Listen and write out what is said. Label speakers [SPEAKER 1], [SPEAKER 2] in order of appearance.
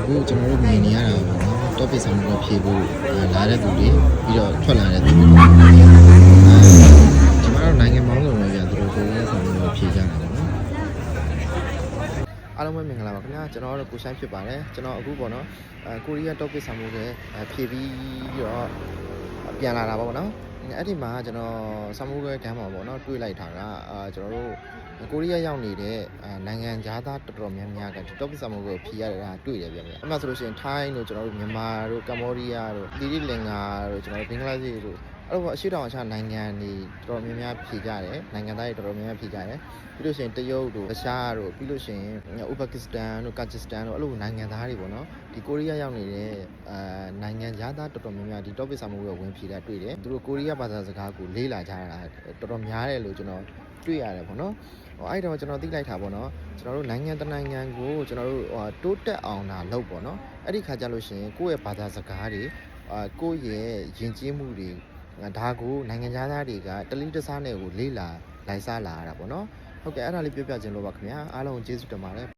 [SPEAKER 1] အခုကျွန်တော်တို့မြင်နေရတာပေါ့နော် topic ဆောင်ကိုဖြေဖို့လာတဲ့သူတွေပြီးတော့ထွက်လာတဲ့သူတွေကျွန်တော်တို့နိုင်ငံပေါင်းစုံပဲဗျာသူတို့ကိုယ်ဆောင်ကိုဖြေကြတာပေါ့နော်အားလုံးပဲမင်္ဂလာပါခင်ဗျာကျွန်တော်တို့ကိုဆိုင်ဖြစ်ပါတယ်ကျွန်တော်အခုပေါ့နော်ကိုရီးယား topic ဆောင်ကိုဖြေပြီးတော့ပြန်လာတာပေါ့နော်အဲ့ဒီမှာကျွန်တော်ဆမ်မိုးကဲကမ်းမှာပေါ့နော်တွေ့လိုက်တာကကျွန်တော်တို့ကိုရီးယားရောက်နေတဲ့နိုင်ငံသားတော်တော်များများကဒီ topic ဆမ်မိုးကိုဖြေရတာတွေ့တယ်ဗျာအဲ့မှာဆိုလို့ရှိရင်ထိုင်းတို့ကျွန်တော်တို့မြန်မာတို့ကမ္ဘောဒီးယားတို့သီရိလင်္ကာတို့ကျွန်တော်တို့ဘင်္ဂလားဒေ့ရှ်တို့အဲ့လိုအရှေ့တောင်အာရှနိုင်ငံတွေတော်တော်များများဖြေကြတယ်နိုင်ငံသားတွေတော်တော်များများဖြေကြတယ်ပြီးလို့ရှိရင်တရုတ်တို့ရုရှားတို့ပြီးလို့ရှိရင်ဥပကစ္စတန်တို့ကာဂျစ်စတန်တို့အဲ့လိုနိုင်ငံသားတွေပေါ့နော်ဒီကိုရီးယားရောက်နေတဲ့နိုင်ငံသားတော်တော်များများဒီ topic ဆမ်မိုးကိုဝင်ဖြေတာတွေ့တယ်သူတို့ကိုရီးယားဘာသာစကားကိုလေ့လာကြတာတော်တော်များတယ်လို့ကျွန်တော်တွေ့ရတယ်ပေါ့နော်အဲ့တော့ကျွန်တော်သိလိုက်တာပေါ့နော်ကျွန်တော်တို့နိုင်ငံတနိုင်ငံကိုကျွန်တော်တို့တိုးတက်အောင်တာလုပ်ပေါ့နော်အဲ့ဒီခါကျလို့ရှိရင်ကိုယ့်ရဲ့ဘာသာစကားတွေကိုယ့်ရဲ့ယဉ်ကျေးမှုတွေဒါကိုနိုင်ငံသားတွေကတလိတစားနဲ့ကိုလေ့လာလိုက်စားလာရတာပေါ့နော်ဟုတ်ကဲ့အဲ့ဒါလေးပြောပြခြင်းလို့ပါခင်ဗျာအားလုံးကျေးဇူးတင်ပါတယ်